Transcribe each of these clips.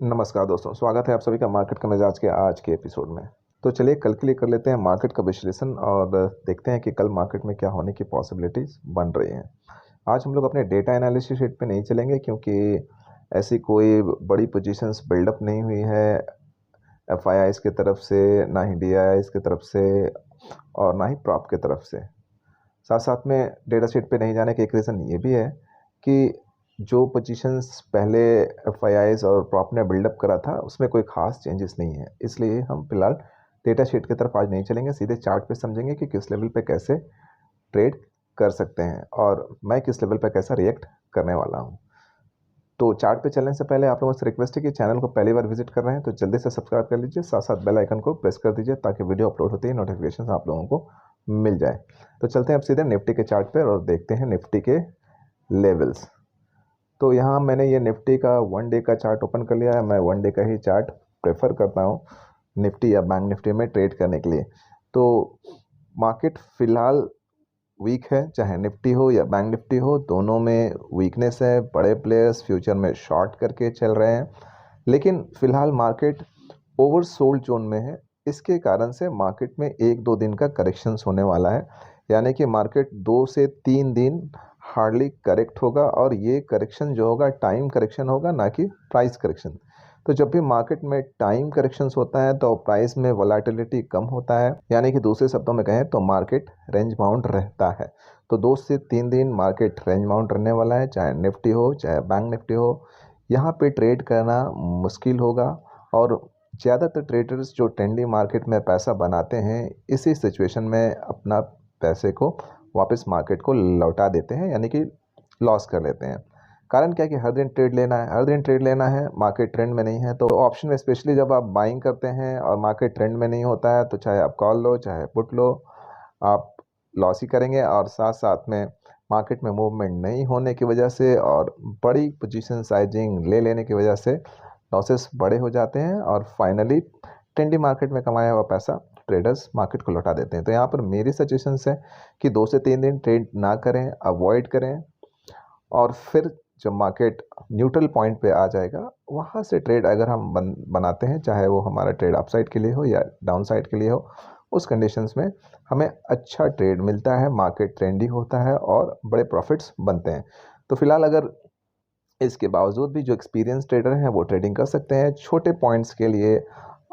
नमस्कार दोस्तों, स्वागत है आप सभी का मार्केट का मिजाज के आज के एपिसोड में। तो चलिए कल के लिए कर लेते हैं मार्केट का विश्लेषण और देखते हैं कि कल मार्केट में क्या होने की पॉसिबिलिटीज़ बन रही हैं। आज हम लोग अपने डेटा एनालिसिस शीट पे नहीं चलेंगे क्योंकि ऐसी कोई बड़ी पोजीशंस बिल्डअप नहीं हुई है एफआईआईज़ की तरफ से, ना ही डीआईआईज़ की तरफ से और ना ही प्रॉप की तरफ से। साथ साथ में डेटा शीट पे नहीं जाने का एक रीज़न ये भी है कि जो पोजीशंस पहले एफआईआईज़ और प्रॉप ने बिल्डअप करा था उसमें कोई ख़ास चेंजेस नहीं है, इसलिए हम फिलहाल डेटा शीट की तरफ आज नहीं चलेंगे, सीधे चार्ट पे समझेंगे कि किस लेवल पे कैसे ट्रेड कर सकते हैं और मैं किस लेवल पे कैसा रिएक्ट करने वाला हूँ। तो चार्ट पे चलने से पहले आप लोगों से रिक्वेस्ट है कि चैनल को पहली बार विजिट कर रहे हैं तो जल्दी से सब्सक्राइब कर लीजिए, साथ साथ बेल आइकन को प्रेस कर दीजिए ताकि वीडियो अपलोड होते ही नोटिफिकेशन आप लोगों को मिल जाए। तो चलते हैं अब सीधे निफ्टी के चार्ट पर और देखते हैं निफ्टी के लेवल्स। तो यहाँ मैंने ये निफ्टी का 1 डे का चार्ट ओपन कर लिया है। मैं 1 डे का ही चार्ट प्रेफर करता हूँ निफ्टी या बैंक निफ्टी में ट्रेड करने के लिए। तो मार्केट फ़िलहाल वीक है, चाहे निफ्टी हो या बैंक निफ्टी हो, दोनों में वीकनेस है। बड़े प्लेयर्स फ्यूचर में शॉर्ट करके चल रहे हैं, लेकिन फ़िलहाल मार्केट ओवरसोल्ड जोन में है। इसके कारण से मार्केट में 1-2 दिन का करेक्शंस होने वाला है, यानी कि मार्केट 2 से 3 दिन हार्डली करेक्ट होगा और ये करेक्शन जो होगा टाइम करेक्शन होगा, ना कि प्राइस करेक्शन। तो जब भी मार्केट में टाइम करेक्शंस होता है तो प्राइस में वोलेटिलिटी कम होता है, यानी कि दूसरे शब्दों में कहें तो मार्केट रेंज बाउंड रहता है। तो 2 से 3 दिन मार्केट रेंज बाउंड रहने वाला है, चाहे निफ्टी हो चाहे बैंक निफ्टी हो। यहाँ पे ट्रेड करना मुश्किल होगा और ज़्यादातर ट्रेडर्स जो ट्रेंडी मार्केट में पैसा बनाते हैं इसी सिचुएशन में अपना पैसे को वापस मार्केट को लौटा देते हैं, यानी कि लॉस कर लेते हैं। कारण क्या है कि हर दिन ट्रेड लेना है, हर दिन ट्रेड लेना है, मार्केट ट्रेंड में नहीं है। तो ऑप्शन में स्पेशली जब आप बाइंग करते हैं और मार्केट ट्रेंड में नहीं होता है तो चाहे आप कॉल लो चाहे पुट लो, आप लॉस ही करेंगे। और साथ साथ में मार्केट में मूवमेंट नहीं होने की वजह से और बड़ी पोजीशन साइजिंग ले लेने की वजह से लॉसेस बड़े हो जाते हैं और फाइनली ट्रेंडी मार्केट में कमाया हुआ पैसा ट्रेडर्स मार्केट को लौटा देते हैं। तो यहाँ पर मेरी सजेशन है कि 2 से 3 दिन ट्रेड ना करें, अवॉइड करें और फिर जब मार्केट न्यूट्रल पॉइंट पे आ जाएगा वहाँ से ट्रेड अगर हम बनाते हैं, चाहे वो हमारा ट्रेड अपसाइड के लिए हो या डाउन साइड के लिए हो, उस कंडीशंस में हमें अच्छा ट्रेड मिलता है, मार्केट ट्रेंडी होता है और बड़े प्रॉफिट्स बनते हैं। तो फिलहाल अगर इसके बावजूद भी जो एक्सपीरियंस ट्रेडर हैं वो ट्रेडिंग कर सकते हैं, छोटे पॉइंट्स के लिए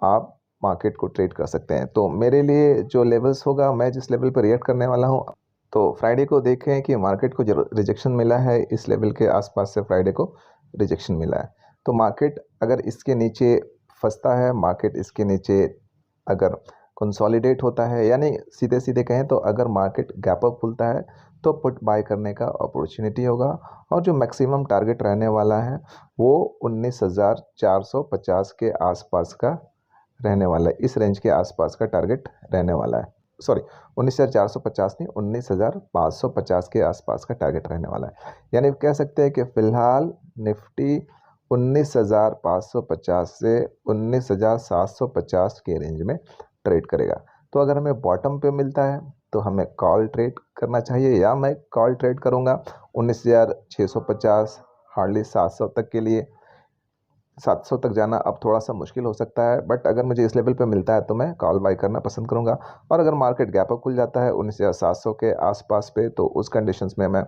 आप मार्केट को ट्रेड कर सकते हैं। तो मेरे लिए जो लेवल्स होगा, मैं जिस लेवल पर रिएक्ट करने वाला हूँ, तो फ्राइडे को देखें कि मार्केट को जो रिजेक्शन मिला है इस लेवल के आसपास से फ्राइडे को रिजेक्शन मिला है। तो मार्केट अगर इसके नीचे फंसता है, मार्केट इसके नीचे अगर कंसोलिडेट होता है, यानी सीधे सीधे कहें तो अगर मार्केट गैप अप खुलता है तो पुट बाय करने का अपॉर्चुनिटी होगा और जो मैक्सिमम टारगेट रहने वाला है वो 19,450 के आसपास का रहने वाला है। इस रेंज के आसपास का टारगेट रहने वाला है, सॉरी 19,450 नहीं, 19,550 के आसपास का टारगेट रहने वाला है। यानी कह सकते हैं कि फ़िलहाल निफ्टी 19,550 से 19,750 के रेंज में ट्रेड करेगा। तो अगर हमें बॉटम पे मिलता है तो हमें कॉल ट्रेड करना चाहिए, या मैं कॉल ट्रेड करूंगा 19,650 हार्डली 700 तक के लिए। 700 तक जाना अब थोड़ा सा मुश्किल हो सकता है, बट अगर मुझे इस लेवल पे मिलता है तो मैं कॉल बाई करना पसंद करूंगा। और अगर मार्केट गैप अप खुल जाता है 19,700 के आसपास पे तो उस कंडीशंस में मैं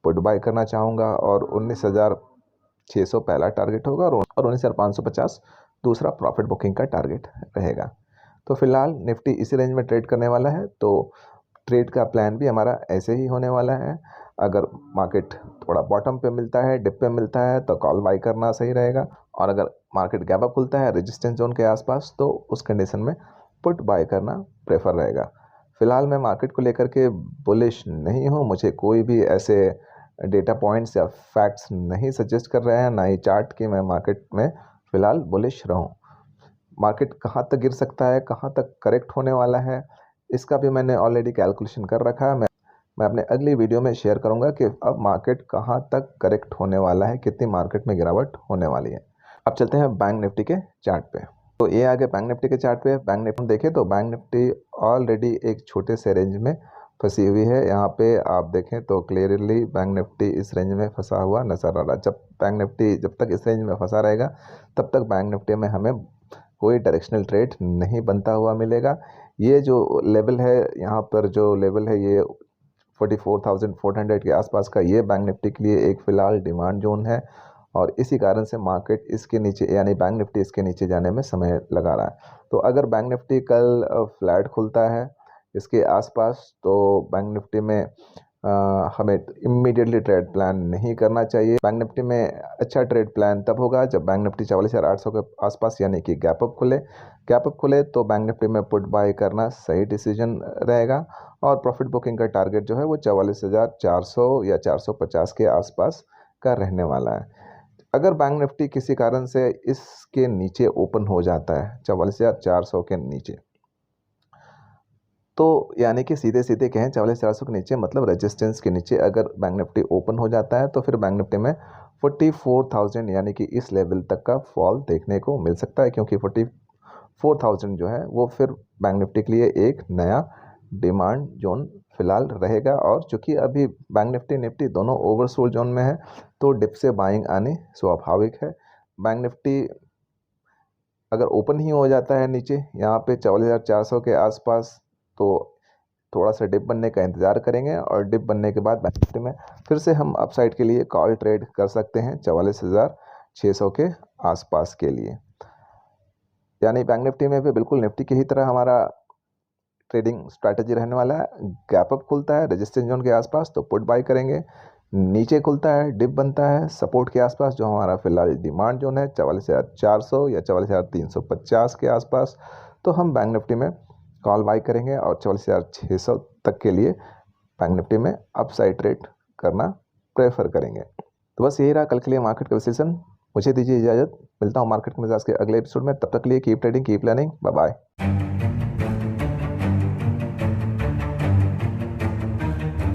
पुट बाई करना चाहूँगा और 19,600 पहला टारगेट होगा और 19,550 दूसरा प्रॉफिट बुकिंग का टारगेट रहेगा। तो फिलहाल निफ्टी इसी रेंज में ट्रेड करने वाला है, तो ट्रेड का प्लान भी हमारा ऐसे ही होने वाला है। अगर मार्केट थोड़ा बॉटम पे मिलता है, डिप पे मिलता है तो कॉल बाई करना सही रहेगा और अगर मार्केट गैप अप खुलता है रेजिस्टेंस जोन के आसपास तो उस कंडीशन में पुट बाय करना प्रेफर रहेगा। फिलहाल मैं मार्केट को लेकर के बुलिश नहीं हूँ, मुझे कोई भी ऐसे डेटा पॉइंट्स या फैक्ट्स नहीं सजेस्ट कर रहे हैं, ना ही चार्ट कि मैं मार्केट में फ़िलहाल बुलिश रहूँ। मार्केट कहाँ तक गिर सकता है, कहाँ तक करेक्ट होने वाला है, इसका भी मैंने ऑलरेडी कैलकुलेशन कर रखा है। मैं अपने अगली वीडियो में शेयर करूंगा कि अब मार्केट कहाँ तक करेक्ट होने वाला है, कितनी मार्केट में गिरावट होने वाली है। अब चलते हैं बैंक निफ्टी के चार्ट पे। तो ये आगे बैंक निफ्टी के चार्ट पे बैंक निफ्टी देखें तो बैंक निफ्टी ऑलरेडी एक छोटे से रेंज में फंसी हुई है। यहाँ पे आप देखें तो क्लियरली बैंक निफ्टी इस रेंज में फंसा हुआ नज़र आ रहा है। जब बैंक निफ्टी जब तक इस रेंज में फंसा रहेगा तब तक बैंक निफ्टी में हमें कोई डायरेक्शनल ट्रेड नहीं बनता हुआ मिलेगा। ये जो लेवल है, यहाँ पर जो लेवल है ये 44,400 के आसपास का, ये बैंक निफ्टी के लिए एक फ़िलहाल डिमांड जोन है और इसी कारण से मार्केट इसके नीचे यानी बैंक निफ्टी इसके नीचे जाने में समय लगा रहा है। तो अगर बैंक निफ्टी कल फ्लैट खुलता है इसके आसपास तो बैंक निफ्टी में हमें इमीडिएटली ट्रेड प्लान नहीं करना चाहिए। बैंक निफ्टी में अच्छा ट्रेड प्लान तब होगा जब बैंक निफ्टी 44,800 के आसपास यानी कि गैप अप खुले तो बैंक निफ्टी में पुट बाय करना सही डिसीजन रहेगा और प्रॉफिट बुकिंग का टारगेट जो है वो 44,400 या 450 के आसपास का रहने वाला है। अगर बैंक निफ्टी किसी कारण से इसके नीचे ओपन हो जाता है 44,400 के नीचे, तो यानी कि सीधे सीधे कहें 44,400 के नीचे मतलब रेजिस्टेंस के नीचे अगर बैंक निफ्टी ओपन हो जाता है तो फिर बैंक निफ्टी में 44,000 यानी कि इस लेवल तक का फॉल देखने को मिल सकता है, क्योंकि 44,000 जो है वो फिर बैंक निफ्टी के लिए एक नया डिमांड जोन फिलहाल रहेगा। और चूंकि अभी बैंक निफ्टी दोनों ओवरसोल्ड जोन में है तो डिप से बाइंग आनी स्वाभाविक है। बैंक निफ्टी अगर ओपन ही हो जाता है नीचे यहाँ पे 44,400 के आसपास तो थोड़ा सा डिप बनने का इंतज़ार करेंगे और डिप बनने के बाद बैंक निफ्टी में फिर से हम अपसाइड के लिए कॉल ट्रेड कर सकते हैं 44,600 के आसपास के लिए। यानी बैंक निफ्टी में भी बिल्कुल निफ्टी की ही तरह हमारा ट्रेडिंग स्ट्रैटेजी रहने वाला है। गैप अप खुलता है रेजिस्टेंस जोन के आसपास तो पुट बाय करेंगे, नीचे खुलता है डिप बनता है सपोर्ट के आसपास जो हमारा फिलहाल डिमांड जोन है 44,400 या 44,350 के आसपास, तो हम बैंक निफ्टी में कॉल बाई करेंगे और 44,600 तक के लिए बैंक निफ्टी में अपसाइड ट्रेड करना प्रेफर करेंगे। तो बस यही रहा कल के लिए मार्केट का विश्लेषण। मुझे दीजिए इजाज़त, मिलता हूँ मार्केट के मिजाज के अगले एपिसोड में। तब तक के लिए keep trading keep learning, bye bye.